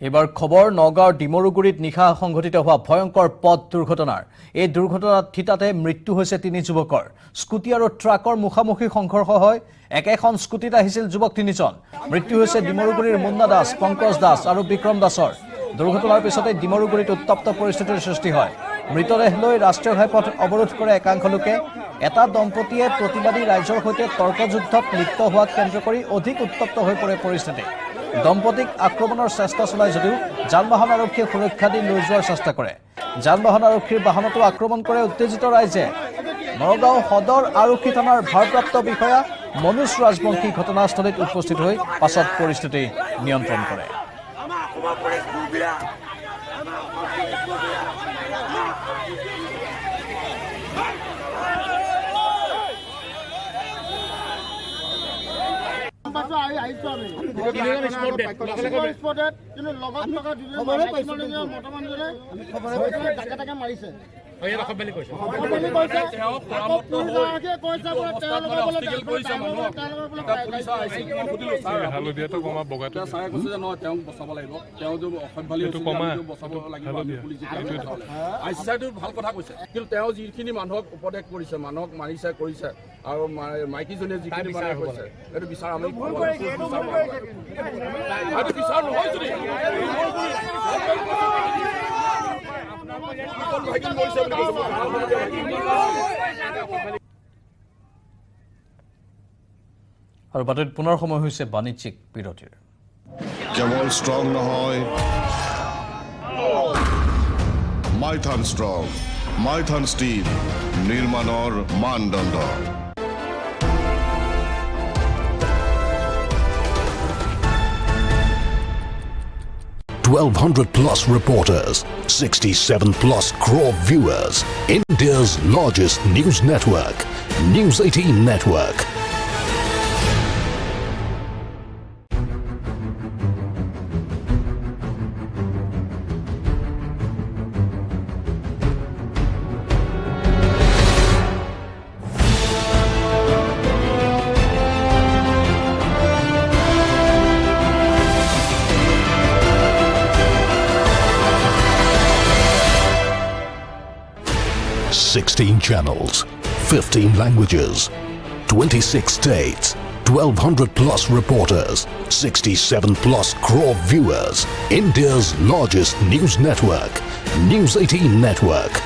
এবাৰ খবৰ নগাঁৱৰ ডিমৰুগুৰিত নিশা সংঘটিত হোৱা ভয়ংকৰ পথ দুৰ্ঘটনাৰ এই দুৰ্ঘটনাত থিতাতে মৃত্যু হৈছে 3 যুৱকৰ স্কুটি আৰু ট্ৰাকৰ মুখামুখি সংঘৰ্ষ হয় একেখন স্কুটিত আহিছিল যুৱক 3জন মৃত্যু হৈছে ডিমৰুগুৰিৰ মুন্না দাস পংকজ দাস আৰু বিক্ৰম দাসৰ দুৰ্ঘটনাৰ পিছতে ডিমৰুগুৰিত উত্তপ্ত পৰিস্থিতিৰ সৃষ্টি হয় মৃতদেহ লৈ ৰাষ্ট্ৰীয় ঘাইপথ অৱৰোধ কৰে একাংশ লোকে এটা দম্পতীয়ে প্ৰতিবাদী ৰাইজৰ সৈতে তৰ্কযুদ্ধত লিপ্ত হোৱাক কেন্দ্ৰ কৰি অধিক উত্তপ্ত হৈ পৰে পৰিস্থিতি দম্পতীক আক্ৰমণৰ চেষ্টা চলাই যদিও যান-বাহন আৰক্ষীয়ে সুৰক্ষা দি লৈ যোৱাৰ চেষ্টা কৰে যান-বাহন আৰক্ষীৰ বাহনতো আক্ৰমণ কৰে উত্তেজিত ৰাইজে নগাঁও সদৰ আৰক্ষী থানাৰ ভাৰপ্ৰাপ্ত বিষয়া মনোজ ৰাজবংশী ঘটনাস্থলীত উপস্থিত হৈ পাছত পৰিস্থিতি নিয়ন্ত্ৰণ কৰে ভাল কথা কৈছে কিন্তু তেওঁ যিখিনি মানুহক উপদেশ কৰিছে মানুহক মাৰিছে কৰিছে আৰু মাইকীজনীয়ে যিখিনি মানে কৈছে এইটো বিচাৰ আমি বিচাৰ নহয় যদি আৰু বাতৰিত পুনৰ সময় হৈছে বাণিজ্যিক বিৰতিৰ কেৱল ষ্ট্ৰং নহয় মাইথান ষ্ট্ৰং মাইথান ষ্টীল নিৰ্মাণৰ মানদণ্ড 1,200 plus reporters, 67 plus crore viewers. India's largest news network, News 18 Network. Sixteen channels, 15 languages, 26 states, 1,200 plus reporters, 67 plus crore viewers. India's largest news network, News 18 Network.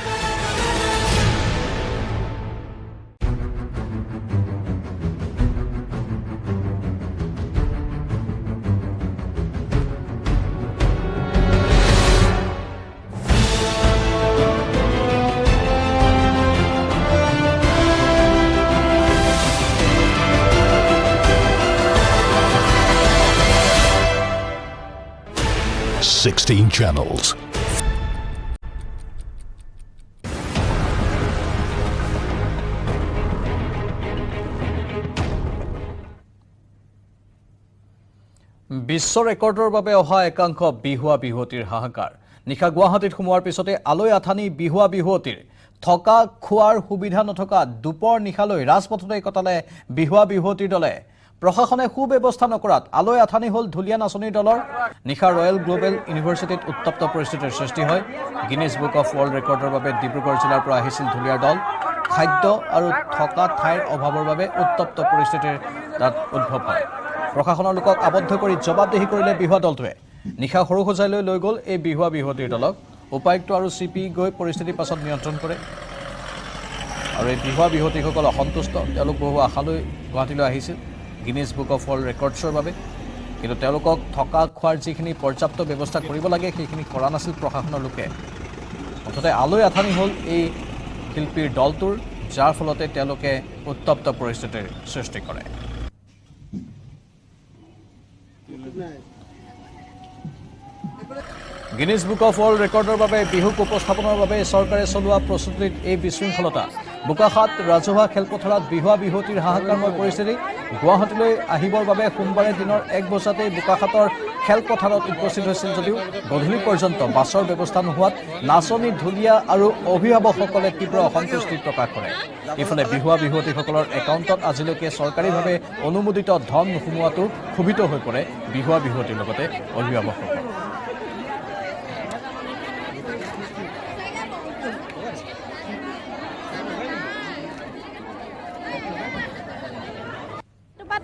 Sixteen channels. বিশ্ব ৰেকৰ্ডৰ বাবে অহা একাংশ বিহুৱা বিহুৱতীৰ হাহাকাৰ নিশা গুৱাহাটীত সোমোৱাৰ পিছতে আলৈ আথানি বিহুৱা বিহুৱতীৰ থকা খোৱাৰ সুবিধা নথকা দুপৰ নিশালৈ ৰাজপথতে কটালে বিহুৱা বিহুৱতীৰ দলে প্ৰশাসনে সুব্যৱস্থা নকৰাত আলৈ আথানি হল ধুলিয়া নাচনীৰ দলৰ নিশা ৰয়েল গ্লোবেল ইউনিভাৰ্চিটিত উত্তপ্ত পৰিস্থিতিৰ সৃষ্টি হয় গিনিজ বুক অফ ৱৰ্ল্ড ৰেকৰ্ডৰ বাবে ডিব্ৰুগড় জিলাৰ পৰা আহিছিল ধুলিয়াৰ দল খাদ্য আৰু থকা ঠাইৰ অভাৱৰ বাবে উত্তপ্ত পৰিস্থিতিৰ তাত উদ্ভৱ হয় প্ৰশাসনৰ লোকক আবদ্ধ কৰি জবাবদিহি কৰিলে বিহুৱা দলটোৱে নিশা সৰু সজাইলৈ লৈ গ'ল এই বিহুৱা বিহুৱতীৰ দলক উপায়ুক্ত আৰু চিপি গৈ পৰিস্থিতি পাছত নিয়ন্ত্ৰণ কৰে আৰু এই বিহুৱা বিহুৱতীসকল অসন্তুষ্ট তেওঁলোক বহু আশালৈ গুৱাহাটীলৈ আহিছিল গিনিজ বুক অফ ৱৰ্ল্ড ৰেকৰ্ডছৰ বাবে কিন্তু তেওঁলোকক থকা খোৱাৰ যিখিনি পৰ্যাপ্ত ব্যৱস্থা কৰিব লাগে সেইখিনি কৰা নাছিল প্ৰশাসনৰ লোকে মুঠতে আলৈ আথানি হ'ল এই শিল্পীৰ দলটোৰ যাৰ ফলতে তেওঁলোকে উত্তপ্ত পৰিস্থিতিৰ সৃষ্টি কৰে গিনিজ বুক অফ ৱৰ্ল্ড ৰেকৰ্ডৰ বাবে বিহুক উপস্থাপনৰ বাবে চৰকাৰে চলোৱা প্ৰস্তুতিত এই বিশৃংখলতা বোকাখাত ৰাজহুৱা খেলপথাৰত বিহুৱা বিহুৱতীৰ হাহাকাৰময় পৰিস্থিতি গুৱাহাটীলৈ আহিবৰ বাবে সোমবাৰে দিনৰ 1 বজাতেই বোকাখাতৰ খেলপথাৰত উপস্থিত হৈছিল যদিও গধূলি পৰ্যন্ত বাছৰ ব্যৱস্থা নোহোৱাত নাচনী ঢুলীয়া আৰু অভিভাৱকসকলে তীব্ৰ অসন্তুষ্টি প্ৰকাশ কৰে ইফালে বিহুৱা বিহুৱতীসকলৰ একাউণ্টত আজিলৈকে চৰকাৰীভাৱে অনুমোদিত ধন নোসোমোৱাটো ক্ষোভিত হৈ পৰে বিহুৱা বিহুৱতীৰ লগতে অভিভাৱকসকল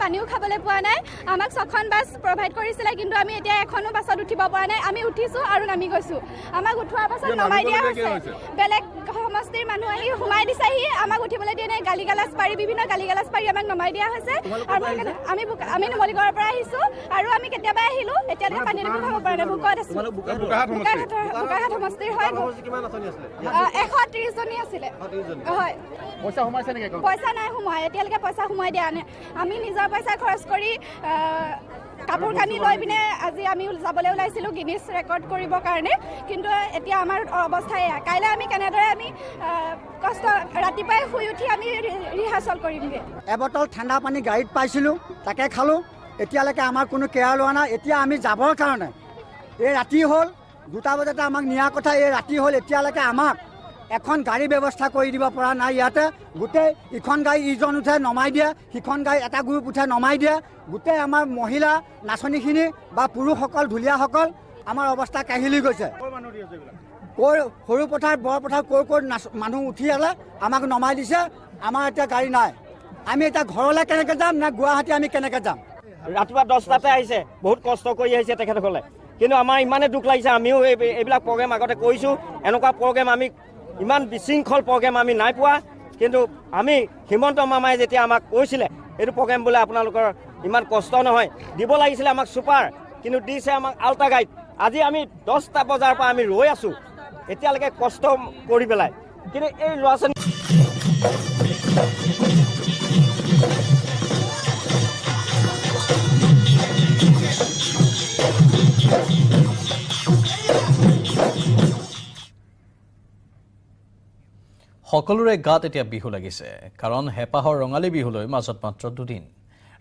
পানীও খাবলৈ পোৱা নাই আমাক 6খন বাছ প্ৰভাইড কৰিছিলে কিন্তু আমি এতিয়া এখনো বাছত উঠিব পৰা নাই আমি উঠিছোঁ আৰু নামি গৈছোঁ আমাক উঠোৱাৰ পাছত নমাই দিয়া হৈছে বেলেগ সমষ্টিৰ মানুহ আহি সোমাই দিছেহি আমাক উঠিবলৈ দিয়া নাই গালি গালাজ পাৰি বিভিন্ন গালি গালাজ পাৰি আমাক নমাই দিয়া হৈছে আৰু আমি নুমলীগড়ৰ পৰা আহিছোঁ আৰু আমি কেতিয়াবা আহিলোঁ এতিয়ালৈকে পানী দেখোন খাব পৰা নাই ভোকত আছোঁ বোকাঘাট সমষ্টিৰ হয় 130 জনী আছিলে হয় পইচা নাই সোমাই এতিয়ালৈকে পইচা সোমাই দিয়া নাই আমি নিজৰ পইচা খৰচ কৰি কাপোৰ কানি লৈ পিনে আজি আমি যাবলৈ ওলাইছিলোঁ গিনিছ ৰেকৰ্ড কৰিবৰ কাৰণে কিন্তু এতিয়া আমাৰ অৱস্থা এয়া কাইলৈ আমি কেনেদৰে আমি কষ্ট ৰাতিপুৱাই শুই উঠি আমি ৰিহাৰ্চল কৰিমগৈ এবটল ঠাণ্ডা পানী গাড়ীত পাইছিলোঁ তাকে খালোঁ এতিয়ালৈকে আমাৰ কোনো কেয়াৰ লোৱা নাই এতিয়া আমি যাবৰ কাৰণে এই ৰাতি হ'ল 2টা বজাতে আমাক নিয়াৰ কথা এই ৰাতি হ'ল এতিয়ালৈকে আমাক এখন গাড়ী ব্যৱস্থা কৰি দিব পৰা নাই ইয়াতে গোটেই ইখন গাড়ী ইজন উঠে নমাই দিয়ে সিখন গাড়ী এটা গ্ৰুপ উঠে নমাই দিয়ে গোটেই আমাৰ মহিলা নাচনীখিনি বা পুৰুষসকল ঢুলীয়াসকল আমাৰ অৱস্থা কাহিলি গৈছে কৰ সৰু পথাৰ বৰ পথাৰ ক'ৰ মানুহ উঠি আলে আমাক নমাই দিছে আমাৰ এতিয়া গাড়ী নাই আমি এতিয়া ঘৰলৈ কেনেকৈ যাম নে গুৱাহাটী আমি কেনেকৈ যাম ৰাতিপুৱা 10টাতে আহিছে বহুত কষ্ট কৰি আহিছে তেখেতসকলে কিন্তু আমাৰ ইমানেই দুখ লাগিছে আমিও এইবিলাক প্ৰগ্ৰেম আগতে কৰিছোঁ এনেকুৱা প্ৰগ্ৰেম আমি ইমান বিশৃংখল প্ৰগ্ৰেম আমি নাই পোৱা কিন্তু আমি হিমন্ত মামাই যেতিয়া আমাক কৈছিলে এইটো প্ৰগ্ৰেম বোলে আপোনালোকৰ ইমান কষ্ট নহয় দিব লাগিছিলে আমাক ছুপাৰ কিন্তু দিছে আমাক আল্টা গাইড আজি আমি 10টা বজাৰ পৰা আমি ৰৈ আছোঁ এতিয়ালৈকে কষ্ট কৰি পেলাই কিন্তু এই ল'ৰা ছোৱালী সকলোৰে গাত এতিয়া বিহু লাগিছে কাৰণ হেপাহৰ ৰঙালী বিহুলৈ মাজত মাত্ৰ 2 দিন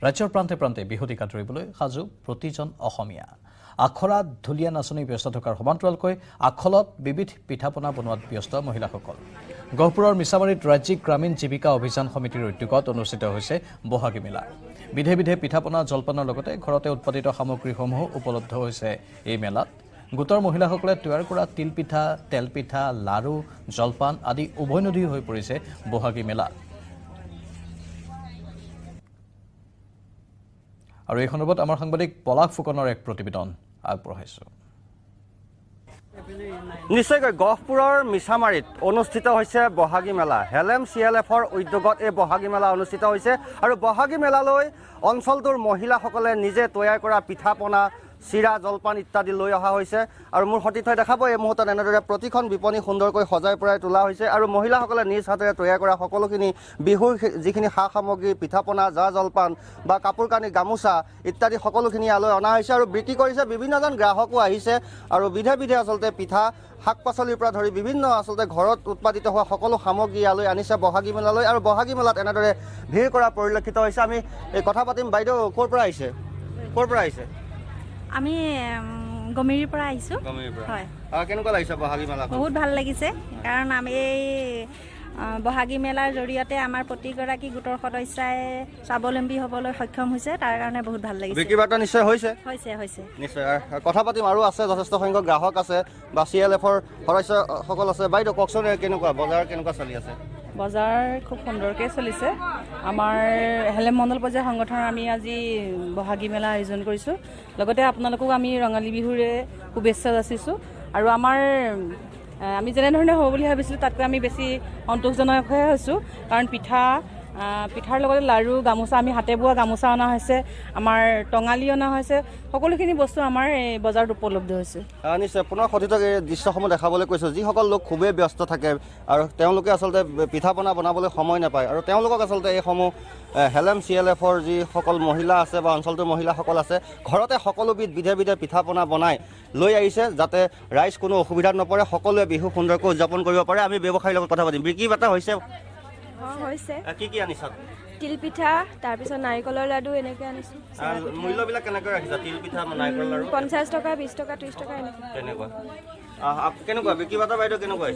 ৰাজ্যৰ প্ৰান্তে প্ৰান্তে বিহু টিকা ধৰিবলৈ সাজু প্ৰতিজন অসমীয়া আখৰাত ঢুলীয়া নাচনী ব্যস্ত থকাৰ সমান্তৰালকৈ আখলত বিবিধ পিঠাপনা বনোৱাত ব্যস্ত মহিলাসকল গহপুৰৰ মিছামাৰীত ৰাজ্যিক গ্ৰামীণ জীৱিকা অভিযান সমিতিৰ উদ্যোগত অনুষ্ঠিত হৈছে বহাগী মেলা বিধে বিধে পিঠাপনা জলপানৰ লগতে ঘৰতে উৎপাদিত সামগ্ৰীসমূহ উপলব্ধ হৈছে এই মেলাত গোটৰ মহিলাসকলে তৈয়াৰ কৰা তিল পিঠা তেল পিঠা লাৰু জলপান আদি উভৈনদী হৈ পৰিছে বহাগী মেলা আৰু এই সন্দৰ্ভত আমাৰ সাংবাদিক পলাশ ফুকনৰ এক প্ৰতিবেদন আগবঢ়াইছো নিশ্চয়কৈ গহপুৰৰ মিছামাৰীত অনুষ্ঠিত হৈছে বহাগী মেলা হেলেম CLFৰ উদ্যোগত এই বহাগী মেলা অনুষ্ঠিত হৈছে আৰু বহাগী মেলালৈ অঞ্চলটোৰ মহিলাসকলে নিজে তৈয়াৰ কৰা পিঠা পনা চিৰা জলপান ইত্যাদি লৈ অহা হৈছে আৰু মোৰ সতীৰ্থই দেখাব এই মুহূৰ্তত এনেদৰে প্ৰতিখন বিপণী সুন্দৰকৈ সজাই পৰাই তোলা হৈছে আৰু মহিলাসকলে নিজ হাতেৰে তৈয়াৰ কৰা সকলোখিনি বিহুৰ যিখিনি সা সামগ্ৰী পিঠাপনা জা জলপান বা কাপোৰ কানি গামোচা ইত্যাদি সকলোখিনি ইয়ালৈ অনা হৈছে আৰু বিক্ৰী কৰিছে বিভিন্নজন গ্ৰাহকো আহিছে আৰু বিধে বিধে আচলতে পিঠা শাক পাচলিৰ পৰা ধৰি বিভিন্ন আচলতে ঘৰত উৎপাদিত হোৱা সকলো সামগ্ৰী ইয়ালৈ আনিছে বহাগী মেলালৈ আৰু বহাগী মেলাত এনেদৰে ভিৰ কৰা পৰিলক্ষিত হৈছে আমি এই কথা পাতিম বাইদেউ ক'ৰ পৰা আহিছে আমি গমেৰীৰ পৰা আহিছোঁ হয় কেনেকুৱা লাগিছে বহাগী মেলা বহুত ভাল লাগিছে কাৰণ আমি এই বহাগী মেলাৰ জৰিয়তে আমাৰ প্ৰতিগৰাকী গোটৰ সদস্যাই স্বাৱলম্বী হ'বলৈ সক্ষম হৈছে তাৰ কাৰণে বহুত ভাল লাগিছে বিক্ৰী বাৰ্তা নিশ্চয় হৈছে নিশ্চয় কথা পাতিম আৰু আছে যথেষ্ট সংখ্যক গ্ৰাহক আছে বা CLFৰ সদস্যসকল আছে বাইদেউ কওকচোন কেনেকুৱা বজাৰ কেনেকুৱা চলি আছে বজাৰ খুব সুন্দৰকৈ চলিছে আমাৰ হেলেম মণ্ডল পৰ্যায় সংগঠনৰ আমি আজি বহাগী মেলা আয়োজন কৰিছোঁ লগতে আপোনালোকক আমি ৰঙালী বিহুৰে শুভেচ্ছা যাচিছোঁ আৰু আমাৰ আমি যেনেধৰণে হ'ব বুলি ভাবিছিলোঁ তাতকৈ আমি বেছি সন্তোষজনকহে হৈছোঁ কাৰণ পিঠাৰ লগতে লাৰু গামোচা আমি হাতে বোৱা গামোচা অনা হৈছে আমাৰ টঙালি অনা হৈছে সকলোখিনি বস্তু আমাৰ এই বজাৰত উপলব্ধ হৈছে নিশ্চয় পুনৰ সতীৰ্থক এই দৃশ্যসমূহ দেখাবলৈ কৈছোঁ যিসকল লোক খুবেই ব্যস্ত থাকে আৰু তেওঁলোকে আচলতে পিঠা পনা বনাবলৈ সময় নাপায় আৰু তেওঁলোকক আচলতে এইসমূহ হেলেম CLFৰ যিসকল মহিলা আছে বা অঞ্চলটোৰ মহিলাসকল আছে ঘৰতে সকলোবিধ বিধে বিধে পিঠা পনা বনাই লৈ আহিছে যাতে ৰাইজ কোনো অসুবিধাত নপৰে সকলোৱে বিহু সুন্দৰকৈ উদযাপন কৰিব পাৰে আমি ব্যৱসায়ীৰ লগত কথা পাতিম বিক্ৰী বাৰ্তা হৈছে কি আনিছা তিল পিঠা তাৰপিছত নাৰিকলৰ লাডু এনেকৈ আনিছোঁ মূল্যবিলাক কেনেকৈ ৰাখিছা তিল পিঠা নাৰিকল লাডু 50 টকা 20 টকা 30 টকা এনেকৈ তেনেকুৱা কেনেকুৱা বিক্ৰী বাৰ্তা বাইদেউ কেনেকুৱা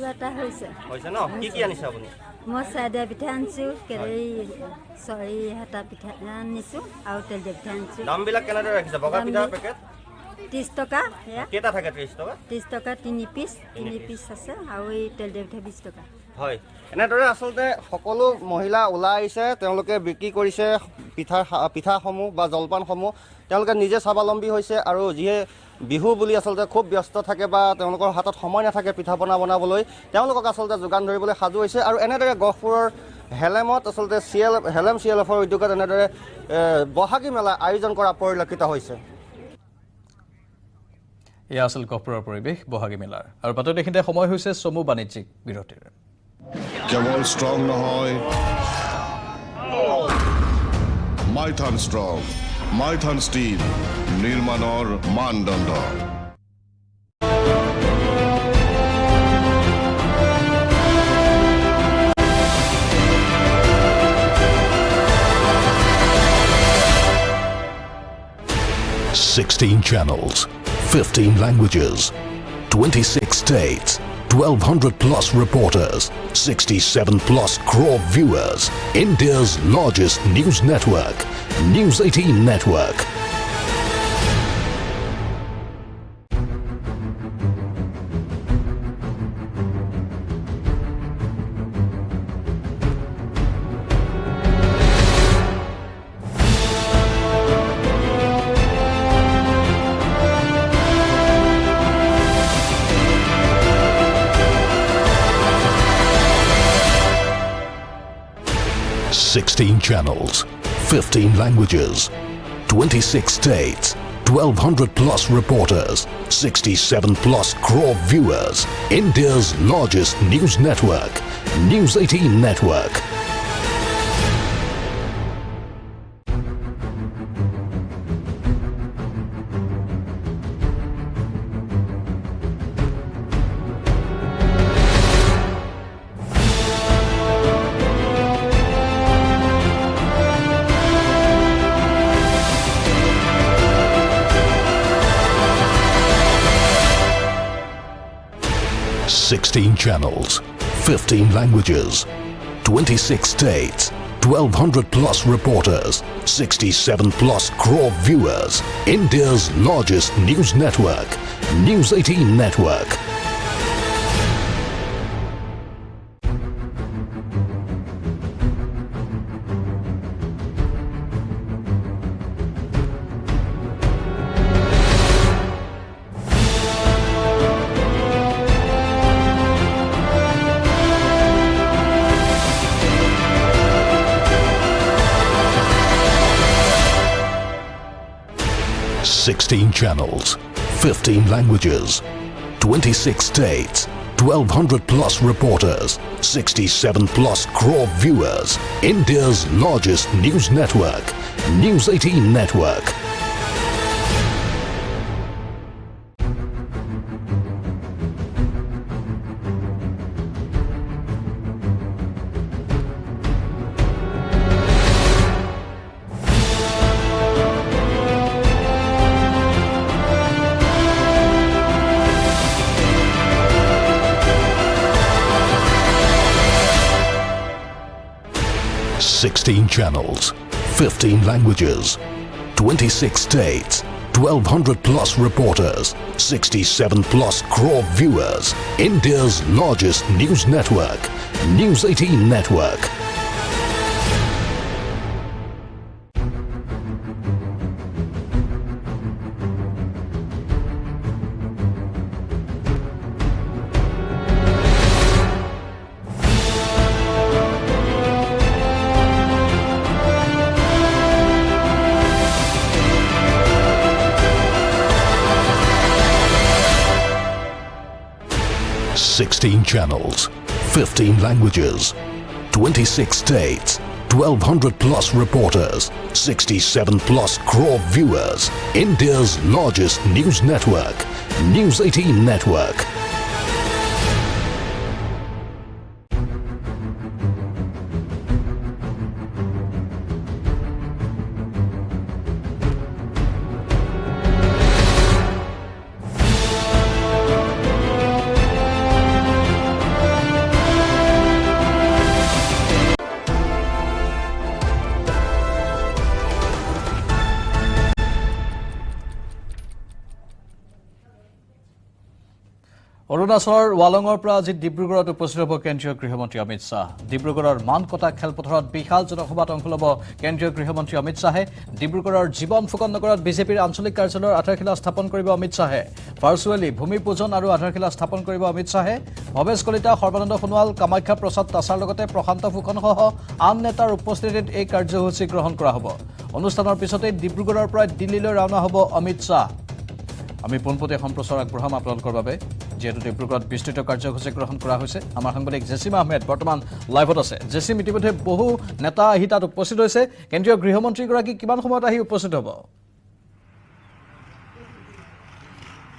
হৈছে ন কি আনিছে আপুনি মই চাইদা পিঠা আনিছোঁ কেৰেই চৰি হেতা পিঠা আনিছোঁ আৰু তেল দিয়া পিঠা আনিছোঁ দামবিলাক কেনেদৰে ৰাখিছে বগা পিঠাৰ পেকেট 30 টকা কেইটা থাকে 30 টকা 30 টকা 3 পিচ আছে আৰু এই তেল দিয়া পিঠা 20 টকা হয় এনেদৰে আচলতে সকলো মহিলা ওলাই আহিছে তেওঁলোকে বিক্ৰী কৰিছে পিঠাসমূহ বা জলপানসমূহ তেওঁলোকে নিজে স্বাৱলম্বী হৈছে আৰু যিহে বিহু বুলি আচলতে খুব ব্যস্ত থাকে বা তেওঁলোকৰ হাতত সময় নাথাকে পিঠা পনা বনাবলৈ তেওঁলোকক আচলতে যোগান ধৰিবলৈ সাজু হৈছে আৰু এনেদৰে গহপুৰৰ হেলেমত আচলতে হেলেম CLFৰ উদ্যোগত এনেদৰে বহাগী মেলা আয়োজন কৰা পৰিলক্ষিত হৈছে এয়া আছিল গহপুৰৰ পৰিৱেশ বহাগী মেলাৰ আৰু বাতৰি দেখিতে সময় হৈছে চমু বাণিজ্যিক বিৰতিৰ কেৱল ষ্ট্ৰং নহয় মাইথান ষ্ট্ৰং মাইথান ষ্টীল নিৰ্মাণৰ মানদণ্ড 16 channels, 15 languages, 26 states, 1,200 plus reporters, 67 plus crore viewers. India's largest news network, News 18 Network. Sixteen channels, 15 languages, 26 states, 1,200 plus reporters, 67 plus crore viewers. India's largest news network, News 18 Network. Sixteen channels, 15 languages, 26 states, 1,200 plus reporters, 67 plus crore viewers. India's largest news network, News 18 Network. Sixteen channels, 15 languages, 26 states, 1,200 plus reporters, 67 plus crore viewers. India's largest news network, News 18 Network. Sixteen channels, 15 languages, 26 states, 1,200 plus reporters, 67 plus crore viewers. India's largest news network, News 18 Network. Sixteen channels, 15 languages, 26 states, 1,200 plus reporters, 67 plus crore viewers. India's largest news network, News 18 Network. অৰুণাচলৰ ৱালঙৰ পৰা আজি ডিব্ৰুগড়ত উপস্থিত হ'ব কেন্দ্ৰীয় গৃহমন্ত্ৰী অমিত শ্বাহ। ডিব্ৰুগড়ৰ মানকটা খেলপথাৰত বিশাল জনসভাত অংশ ল'ব কেন্দ্ৰীয় গৃহমন্ত্ৰী অমিত শ্বাহে। ডিব্ৰুগড়ৰ জীৱন ফুকন নগৰত বিজেপিৰ আঞ্চলিক কাৰ্যালয়ৰ আধাৰশিলা স্থাপন কৰিব অমিত শ্বাহে। ভাৰ্চুৱেলি ভূমি পূজন আৰু আধাৰশিলা স্থাপন কৰিব অমিত শ্বাহে। ভৱেশ কলিতা, সৰ্বানন্দ সোণোৱাল, কামাখ্যা প্ৰসাদ তাছাৰ লগতে প্ৰশান্ত ফুকনসহ আন নেতাৰ উপস্থিতিত এই কাৰ্যসূচী গ্ৰহণ কৰা হ'ব। অনুষ্ঠানৰ পিছতে ডিব্ৰুগড়ৰ পৰা দিল্লীলৈ ৰাওনা হ'ব অমিত শ্বাহ। আমি পোনপটীয়া সম্প্ৰচাৰ আগবঢ়াম আপোনালোকৰ বাবে, যিহেতু ডিব্ৰুগড়ত বিস্তৃত কাৰ্যসূচী গ্ৰহণ কৰা হৈছে। আমাৰ সাংবাদিক জেছিম আহমেদ বৰ্তমান লাইভত আছে। জেছিম, ইতিমধ্যে বহু নেতা আহি তাত উপস্থিত হৈছে। কেন্দ্ৰীয় গৃহমন্ত্ৰীগৰাকী কিমান সময়ত আহি উপস্থিত হ'ব?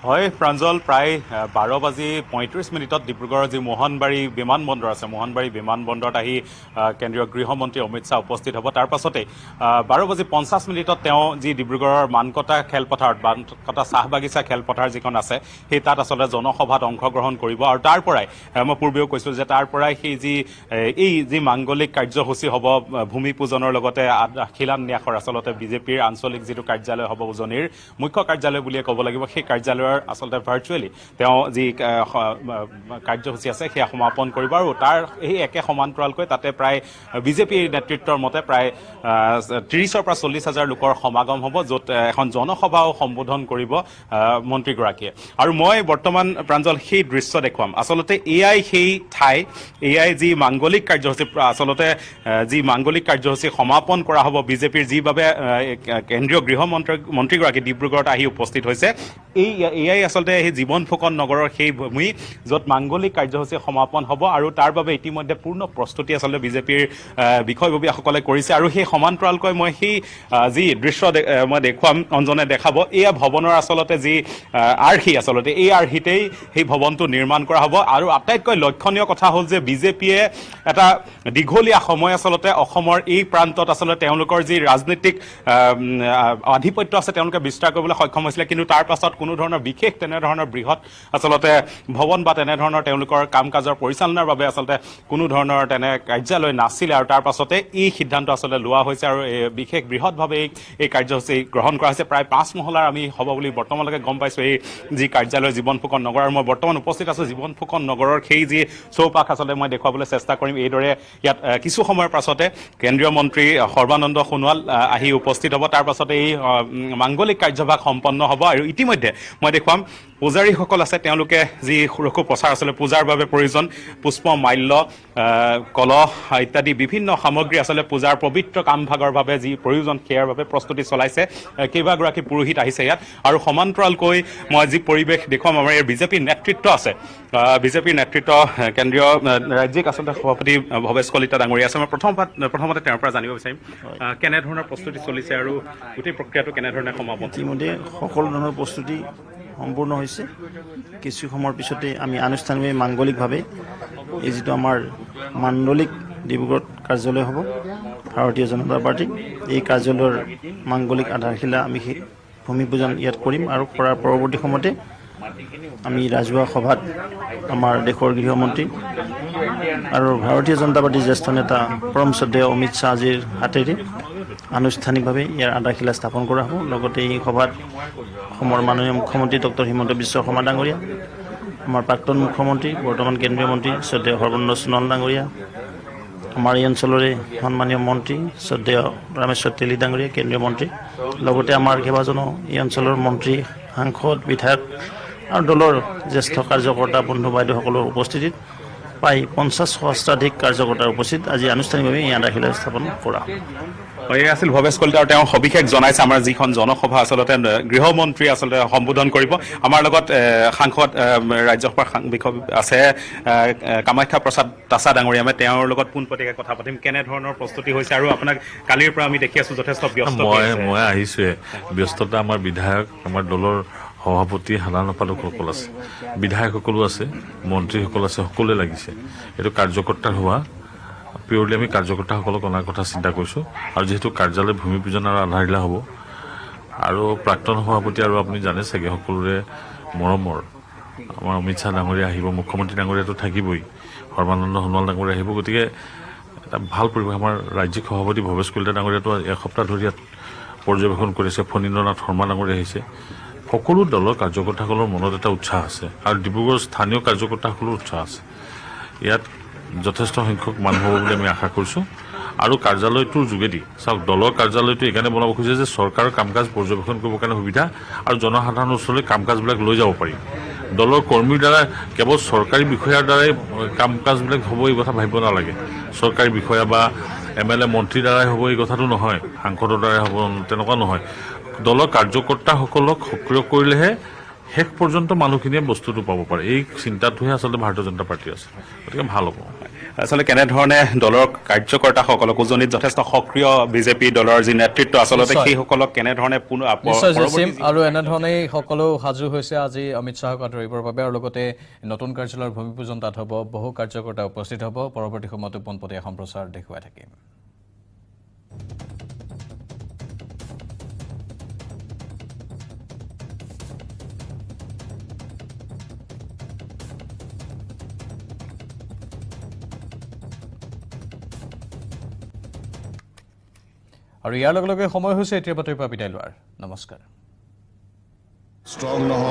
হয় প্ৰাঞ্জল, প্ৰায় 12:35 ডিব্ৰুগড়ৰ যি মোহনবাৰী বিমানবন্দৰ আছে, মোহনবাৰী বিমানবন্দৰত আহি কেন্দ্ৰীয় গৃহমন্ত্ৰী অমিত শ্বাহ উপস্থিত হ'ব। তাৰ পাছতে 12:50 তেওঁ যি ডিব্ৰুগড়ৰ মানকটা খেলপথাৰত, মানকটা চাহ বাগিচা খেলপথাৰ যিখন আছে, সেই তাত আচলতে জনসভাত অংশগ্ৰহণ কৰিব। আৰু তাৰ পৰাই মই পূৰ্বেও কৈছোঁ যে তাৰ পৰাই সেই যি মাংগলিক কাৰ্যসূচী হ'ব, ভূমি পূজনৰ লগতে শিলান্যাসৰ, আচলতে বিজেপিৰ আঞ্চলিক যিটো কাৰ্যালয় হ'ব, উজনিৰ মুখ্য কাৰ্যালয় বুলিয়ে ক'ব লাগিব, সেই কাৰ্যালয়ৰ আচলতে ভাৰ্চুৱেলি তেওঁ যি কাৰ্যসূচী আছে সেয়া সমাপন কৰিব। আৰু তাৰ এই একে সমান্তৰালকৈ তাতে প্ৰায় বিজেপিৰ নেতৃত্বৰ মতে প্ৰায় 30,000 পৰা 40,000 লোকৰ সমাগম হ'ব, য'ত এখন জনসভাও সম্বোধন কৰিব মন্ত্ৰীগৰাকীয়ে। আৰু মই বৰ্তমান প্ৰাঞ্জল সেই দৃশ্য দেখুৱাম। আচলতে এয়াই সেই ঠাই, এয়াই যি মাংগলিক কাৰ্যসূচী, আচলতে যি মাংগলিক কাৰ্যসূচী সমাপন কৰা হ'ব বিজেপিৰ, যি বাবে কেন্দ্ৰীয় গৃহমন্ত্ৰীগৰাকী ডিব্ৰুগড়ত আহি উপস্থিত হৈছে, এয়াই আচলতে সেই জীৱন ফুকন নগৰৰ সেই ভূমি, য'ত মাংগলিক কাৰ্যসূচী সমাপন হ'ব। আৰু তাৰ বাবে ইতিমধ্যে পূৰ্ণ প্ৰস্তুতি আচলতে বিজেপিৰ বিষয়ববীয়াসকলে কৰিছে। আৰু সেই সমান্তৰালকৈ মই সেই যি দৃশ্য মই দেখুৱাম, অঞ্জনে দেখাব, এয়া ভৱনৰ আচলতে যি আৰ্হি, আচলতে এই আৰ্হিতেই সেই ভৱনটো নিৰ্মাণ কৰা হ'ব। আৰু আটাইতকৈ লক্ষণীয় কথা হ'ল যে বিজেপিয়ে এটা দীঘলীয়া সময় আচলতে অসমৰ এই প্ৰান্তত আচলতে তেওঁলোকৰ যি ৰাজনীতিক আধিপত্য আছে তেওঁলোকে বিস্তাৰ কৰিবলৈ সক্ষম হৈছিলে, কিন্তু তাৰ পাছত কোনো ধৰণৰ বিশেষ তেনেধৰণৰ বৃহৎ আচলতে ভৱন বা তেনেধৰণৰ তেওঁলোকৰ কাম কাজৰ পৰিচালনাৰ বাবে আচলতে কোনো ধৰণৰ তেনে কাৰ্যালয় নাছিলে। আৰু তাৰ পাছতে এই সিদ্ধান্ত আচলতে লোৱা হৈছে আৰু বিশেষ বৃহৎভাৱে এই কাৰ্যসূচী গ্ৰহণ কৰা হৈছে। প্ৰায় 5 মহলাৰ আমি হ'ব বুলি বৰ্তমানলৈকে গম পাইছোঁ এই যি কাৰ্যালয় জীৱন ফুকন নগৰ। আৰু মই বৰ্তমান উপস্থিত আছোঁ জীৱন ফুকন নগৰৰ সেই যি চৌপাশ আচলতে মই দেখুৱাবলৈ চেষ্টা কৰিম। এইদৰে ইয়াত কিছু সময়ৰ পাছতে কেন্দ্ৰীয় মন্ত্ৰী সৰ্বানন্দ সোণোৱাল আহি উপস্থিত হ'ব। তাৰ পাছতে এই মাংগলিক কাৰ্যভাগ সম্পন্ন হ'ব। আৰু ইতিমধ্যে মই দেখুৱাম পূজাৰীসকল আছে, তেওঁলোকে যি সুৰক্ষু প্ৰচাৰ আচলতে পূজাৰ বাবে প্ৰয়োজন পুষ্প, মাল্য, কলহ ইত্যাদি বিভিন্ন সামগ্ৰী আচলতে পূজাৰ পবিত্ৰ কামভাগৰ বাবে যি প্ৰয়োজন সেয়াৰ বাবে প্ৰস্তুতি চলাইছে। কেইবাগৰাকী পুৰোহিত আহিছে ইয়াত। আৰু সমান্তৰালকৈ মই যি পৰিৱেশ দেখুৱাম, আমাৰ ইয়াৰ বিজেপিৰ নেতৃত্ব আছে, বিজেপিৰ নেতৃত্ব কেন্দ্ৰীয় ৰাজ্যিক আচলতে সভাপতি ভৱেশ কলিতা ডাঙৰীয়া আছে। মই প্ৰথমতে তেওঁৰ পৰা জানিব বিচাৰিম কেনেধৰণৰ প্ৰস্তুতি চলিছে আৰু গোটেই প্ৰক্ৰিয়াটো কেনেধৰণে সমাপন? ইতিমধ্যে সকলো ধৰণৰ প্ৰস্তুতি সম্পূৰ্ণ হৈছে। কিছু সময়ৰ পিছতে আমি আনুষ্ঠানিকভাৱে মাংগলিকভাৱে এই যিটো আমাৰ মাণ্ডলিক ডিব্ৰুগড়ত কাৰ্যালয় হ'ব ভাৰতীয় জনতা পাৰ্টি, এই কাৰ্যালয়ৰ মাংগলিক আধাৰশিলা আমি ভূমি পূজন ইয়াত কৰিম। আৰু কৰাৰ পৰৱৰ্তী সময়তে আমি ৰাজহুৱা সভাত আমাৰ দেশৰ গৃহমন্ত্ৰী আৰু ভাৰতীয় জনতা পাৰ্টীৰ জ্যেষ্ঠ নেতা পৰম শ্ৰদ্ধেয় অমিত শ্বাহজীৰ হাতেৰে আনুষ্ঠানিকভাৱে ইয়াৰ আধাৰশিলা স্থাপন কৰা হ'ব। লগতে এই সভাত অসমৰ মাননীয় মুখ্যমন্ত্ৰী ডক্টৰ হিমন্ত বিশ্ব শৰ্মা ডাঙৰীয়া, আমাৰ প্ৰাক্তন মুখ্যমন্ত্ৰী বৰ্তমান কেন্দ্ৰীয় মন্ত্ৰী শ্ৰদ্ধেয় সৰ্বানন্দ সোণোৱাল ডাঙৰীয়া, আমাৰ এই অঞ্চলৰে সন্মানীয় মন্ত্ৰী শ্ৰদ্ধেয় ৰামেশ্বৰ তেলী ডাঙৰীয়া কেন্দ্ৰীয় মন্ত্ৰী, লগতে আমাৰ কেইবাজনো এই অঞ্চলৰ মন্ত্ৰী, সাংসদ, বিধায়ক আৰু দলৰ জ্যেষ্ঠ কাৰ্যকৰ্তা বন্ধু বাইদেউসকলৰ উপস্থিতিত প্ৰায় 50 সহস্ৰাধিক কাৰ্যকৰ্তাৰ উপস্থিত আজি আনুষ্ঠানিকভাৱে এই আধাৰশিলা স্থাপন কৰা। এই আছিল ভৱেশ কলিতা। আৰু তেওঁ সবিশেষ জনাইছে আমাৰ যিখন জনসভা আচলতে গৃহমন্ত্ৰী আচলতে সম্বোধন কৰিব। আমাৰ লগত সাংসদ ৰাজ্যসভাৰ বিষয় আছে কামাখ্যা প্ৰসাদ তাছা ডাঙৰীয়া, আমি তেওঁৰ লগত পোনপটীয়াকৈ কথা পাতিম। কেনেধৰণৰ প্ৰস্তুতি হৈছে আৰু আপোনাক কালিৰ পৰা আমি দেখি আছোঁ যথেষ্ট ব্যস্ত। মই আহিছোঁৱে, ব্যস্ততা আমাৰ বিধায়ক, আমাৰ দলৰ সভাপতি, সাধাৰণ সম্পাদকসকল আছে, বিধায়কসকলো আছে, মন্ত্ৰীসকল আছে, সকলোৱে লাগিছে। এইটো কাৰ্যকৰ্তাৰ হোৱা, পিয়ৰলি আমি কাৰ্যকৰ্তাসকলক অনাৰ কথা চিন্তা কৰিছোঁ। আৰু যিহেতু কাৰ্যালয় ভূমি পূজন আৰু আধাৰশিলা হ'ব, আৰু প্ৰাক্তন সভাপতি আৰু আপুনি জানে চাগে সকলোৰে মৰমৰ আমাৰ অমিত শ্বাহ ডাঙৰীয়া আহিব, মুখ্যমন্ত্ৰী ডাঙৰীয়াটো থাকিবই, সৰ্বানন্দ সোণোৱাল ডাঙৰীয়া আহিব। গতিকে এটা ভাল পৰিৱেশ। আমাৰ ৰাজ্যিক সভাপতি ভৱেশ কলিতা ডাঙৰীয়াটো এসপ্তাহ ধৰি ইয়াত পৰ্যবেক্ষণ কৰিছে। ফণীন্দ্ৰনাথ শৰ্মা ডাঙৰীয়া আহিছে, সকলো দলৰ কাৰ্যকৰ্তাসকলৰ মনত এটা উৎসাহ আছে আৰু ডিব্ৰুগড়ৰ স্থানীয় কাৰ্যকৰ্তাসকলৰ উৎসাহ আছে ইয়াত যথেষ্ট সংখ্যক মানুহ হ'ব বুলি আমি আশা কৰিছোঁ আৰু কাৰ্যালয়টোৰ যোগেদি চাওক দলৰ কাৰ্যালয়টো এইকাৰণে বনাব খুজিছে যে চৰকাৰৰ কাম কাজ পৰ্যবেক্ষণ কৰিবৰ কাৰণে সুবিধা আৰু জনসাধাৰণৰ ওচৰলৈ কাম কাজবিলাক লৈ যাব পাৰি দলৰ কৰ্মীৰ দ্বাৰা কেৱল চৰকাৰী বিষয়াৰ দ্বাৰাই কাম কাজবিলাক হ'ব এই কথা ভাবিব নালাগে চৰকাৰী বিষয়া বা MLA মন্ত্ৰীৰ দ্বাৰাই হ'ব এই কথাটো নহয় সাংসদৰ দ্বাৰাই হ'ব তেনেকুৱা নহয় দলৰ কাৰ্যকৰ্তাসকলক সক্ৰিয় কৰিলেহে শেষ পৰ্যন্ত মানুহখিনিয়ে বস্তুটো পাব পাৰে এই চিন্তাটোহে আচলতে ভাৰতীয় জনতা পাৰ্টি আছে গতিকে ভাল হ'ব আচলতে কেনেধৰণে দলৰ কাৰ্যকৰ্তাসকলক উজনিত যথেষ্ট সক্ৰিয় বিজেপি দলৰ যি নেতৃত্ব আচলতে সেইসকলক কেনেধৰণে আৰু এনেধৰণেই সকলো সাজু হৈছে আজি অমিত শ্বাহক আদৰিবৰ বাবে আৰু লগতে নতুন কাৰ্যালয়ৰ ভূমি পূজন তাত হ'ব বহু কাৰ্যকৰ্তা উপস্থিত হ'ব পৰৱৰ্তী সময়তো পোনপটীয়া সম্প্ৰচাৰ দেখুৱাই থাকিম আৰু ইয়াৰ লগে লগে সময় হৈছে এতিয়া বাতৰিৰ পৰা বিদায় লোৱাৰ নমস্কাৰ ষ্ট্ৰং নহয়